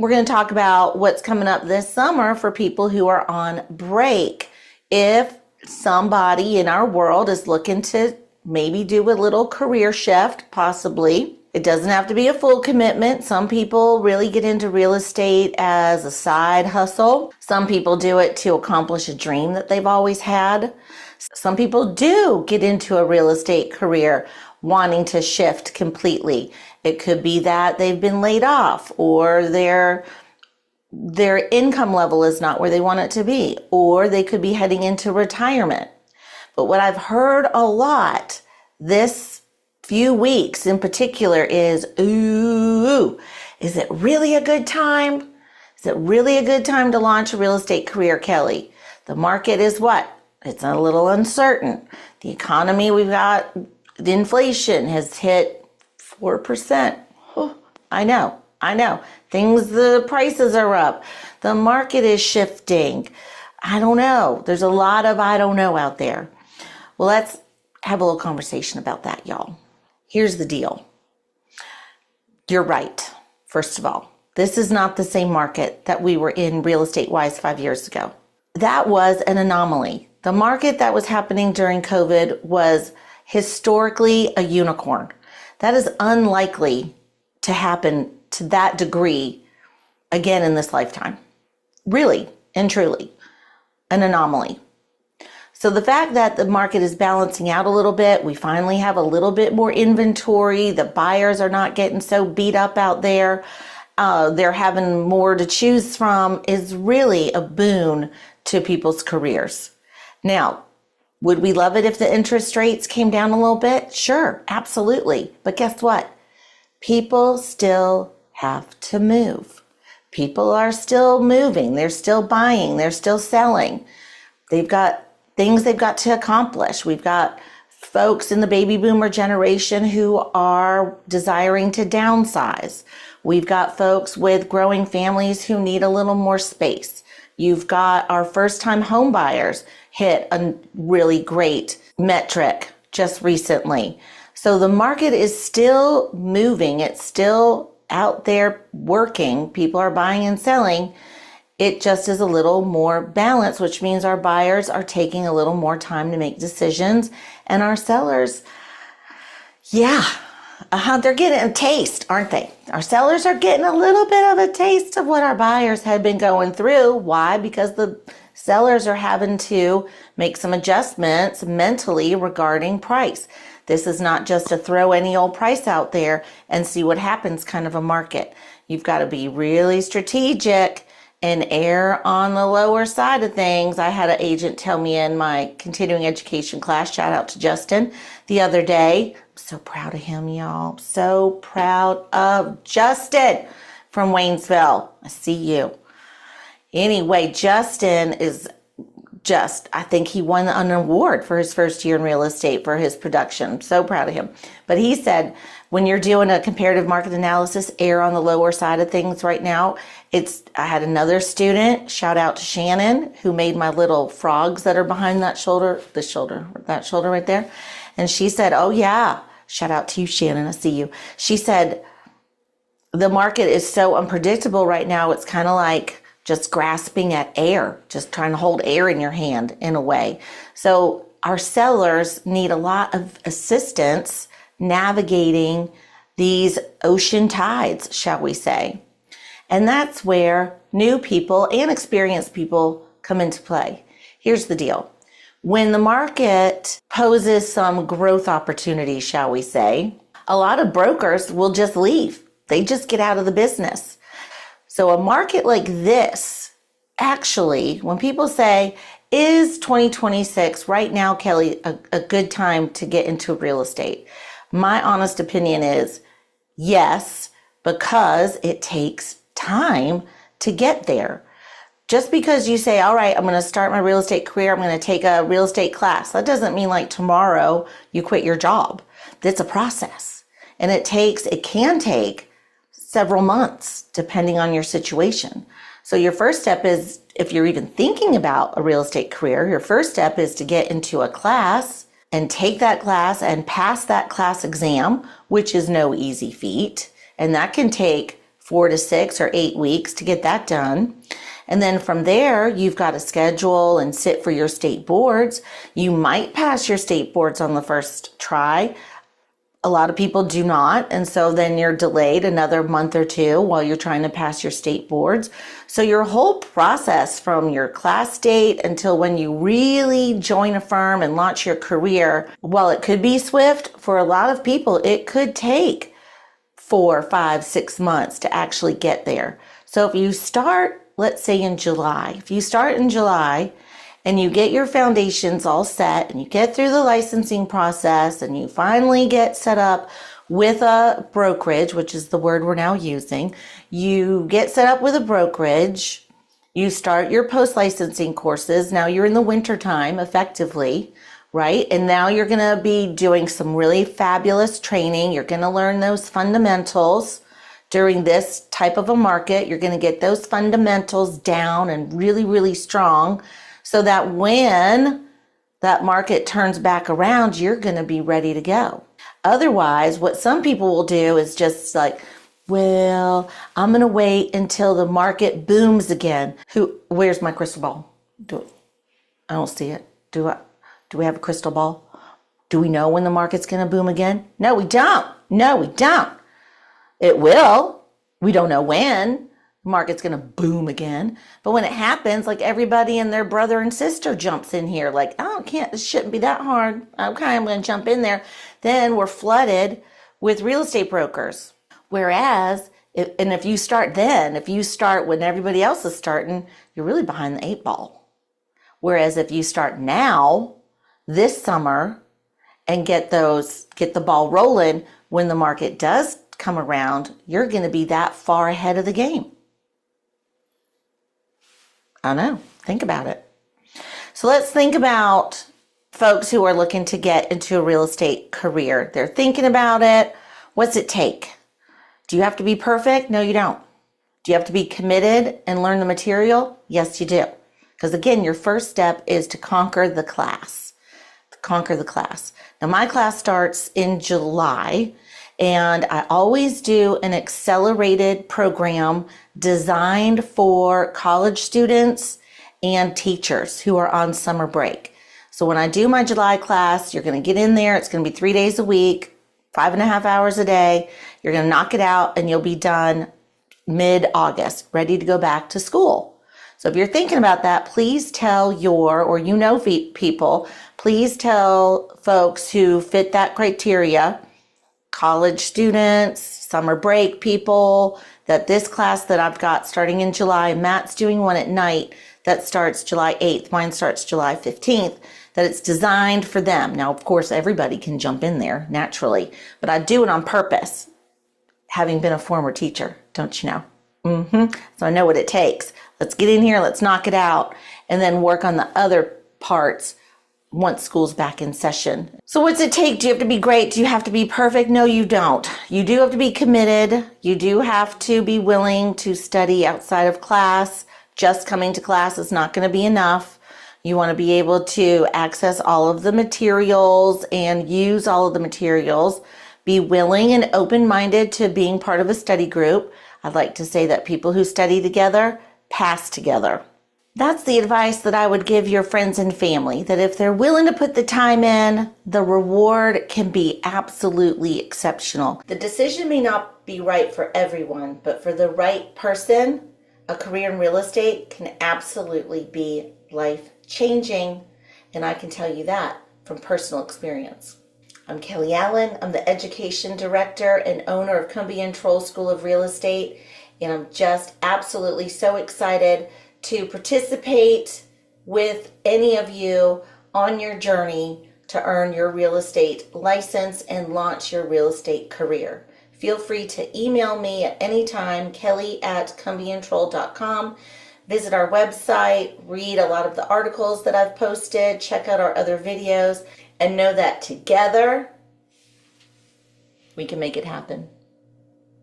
We're going to talk about what's coming up this summer for people who are on break. If somebody in our world is looking to maybe do a little career shift, possibly. It doesn't have to be a full commitment. Some people really get into real estate as a side hustle. Some people do it to accomplish a dream that they've always had. Some people do get into a real estate career wanting to shift completely. It could be that they've been laid off, or their income level is not where they want it to be, or they could be heading into retirement. But what I've heard a lot this few weeks in particular is, ooh, is it really a good time? Is it really a good time to launch a real estate career, Kelly? The market is what? It's a little uncertain. The economy, we've got, the inflation has hit 4%. Oh, I know. The prices are up. The market is shifting. I don't know. There's a lot of I don't know out there. Well, let's have a little conversation about that, y'all. Here's the deal. You're right. First of all, this is not the same market that we were in real estate-wise 5 years ago. That was an anomaly. The market that was happening during COVID was historically a unicorn. That is unlikely to happen to that degree again in this lifetime. Really and truly an anomaly. So the fact that the market is balancing out a little bit, we finally have a little bit more inventory, the buyers are not getting so beat up out there, they're having more to choose from, is really a boon to people's careers. Now, would we love it if the interest rates came down a little bit? Sure, absolutely. But guess what? People still have to move. People are still moving. They're still buying. They're still selling. They've got things they've got to accomplish. We've got folks in the baby boomer generation who are desiring to downsize. We've got folks with growing families who need a little more space. You've got our first-time home buyers hit a really great metric just recently. So the market is still moving. It's still out there working. People are buying and selling. It just is a little more balanced, which means our buyers are taking a little more time to make decisions. And our sellers, they're getting a taste, aren't they? Our sellers are getting a little bit of a taste of what our buyers had been going through. Why? Because the sellers are having to make some adjustments mentally regarding price. This is not just a throw any old price out there and see what happens kind of a market. You've got to be really strategic and err on the lower side of things. I had an agent tell me in my continuing education class, shout out to Justin, the other day. I'm so proud of him, y'all. So proud of Justin from Waynesville. I see you. Anyway, Justin is I think he won an award for his first year in real estate for his production. So proud of him. But he said, when you're doing a comparative market analysis, err on the lower side of things right now. I had another student, shout out to Shannon, who made my little frogs that are behind that shoulder right there. And she said, oh yeah, shout out to you, Shannon, I see you. She said, the market is so unpredictable right now. It's kind of like just grasping at air, just trying to hold air in your hand in a way. So our sellers need a lot of assistance navigating these ocean tides, shall we say. And that's where new people and experienced people come into play. Here's the deal. When the market poses some growth opportunities, shall we say, a lot of brokers will just leave. They just get out of the business. So a market like this, actually, when people say, is 2026 right now, Kelly, a good time to get into real estate? My honest opinion is yes, because it takes time to get there. Just because you say, all right, I'm going to start my real estate career, I'm going to take a real estate class, that doesn't mean like tomorrow you quit your job. It's a process. And it can take several months, depending on your situation. So your first step is, if you're even thinking about a real estate career, your first step is to get into a class and take that class and pass that class exam, which is no easy feat. And that can take 4 to 6 or 8 weeks to get that done. And then from there, you've got to schedule and sit for your state boards. You might pass your state boards on the first try. A lot of people do not, and so then you're delayed another month or two while you're trying to pass your state boards. So your whole process from your class date until when you really join a firm and launch your career, while it could be swift, for a lot of people, it could take 4, 5, 6 months to actually get there. So if you start, let's say in July, if you start in July, and you get your foundations all set and you get through the licensing process and you finally get set up with a brokerage, which is the word we're now using. You get set up with a brokerage, you start your post-licensing courses. Now you're in the winter time effectively, right? And now you're going to be doing some really fabulous training. You're going to learn those fundamentals. During this type of a market, you're going to get those fundamentals down and really, really strong, so that when that market turns back around, you're going to be ready to go. Otherwise, what some people will do is just like, well, I'm going to wait until the market booms again. Where's my crystal ball? I don't see it. Do we have a crystal ball? Do we know when the market's going to boom again? No, we don't. No, we don't. It will. We don't know when the market's going to boom again. But when it happens, like everybody and their brother and sister jumps in here like, oh, this shouldn't be that hard. Okay, I'm going to jump in there. Then we're flooded with real estate brokers. Whereas, if you start when everybody else is starting, you're really behind the 8 ball. Whereas if you start now, this summer, and get the ball rolling, when the market does come around, you're going to be that far ahead of the game. I know. Think about it. So let's think about folks who are looking to get into a real estate career. They're thinking about it. What's it take? Do you have to be perfect? No, you don't. Do you have to be committed and learn the material? Yes, you do. Because again, your first step is to conquer the class. Now, my class starts in July, and I always do an accelerated program designed for college students and teachers who are on summer break. So when I do my July class, you're going to get in there. It's going to be 3 days a week, 5.5 hours a day. You're going to knock it out and you'll be done mid-August, ready to go back to school. So if you're thinking about that, please tell people, please tell folks who fit that criteria, college students, summer break people, that this class that I've got starting in July, Matt's doing one at night that starts July 8th, mine starts July 15th, that it's designed for them. Now, of course, everybody can jump in there naturally, but I do it on purpose, having been a former teacher, don't you know? So I know what it takes. Let's get in here, let's knock it out, and then work on the other parts once school's back in session. So what's it take? Do you have to be great? Do you have to be perfect? No, you don't. You do have to be committed. You do have to be willing to study outside of class. Just coming to class is not going to be enough. You want to be able to access all of the materials and use all of the materials. Be willing and open-minded to being part of a study group. I'd like to say that people who study together pass together. That's the advice that I would give your friends and family, that if they're willing to put the time in, the reward can be absolutely exceptional. The decision may not be right for everyone, but for the right person, a career in real estate can absolutely be life-changing, and I can tell you that from personal experience. I'm Kelly Allen. I'm the Education Director and owner of Cumbia & Troll School of Real Estate, and I'm just absolutely so excited to participate with any of you on your journey to earn your real estate license and launch your real estate career. Feel free to email me at any time, kelly@cumbiandtroll.com. Visit our website, read a lot of the articles that I've posted, check out our other videos, and know that together we can make it happen.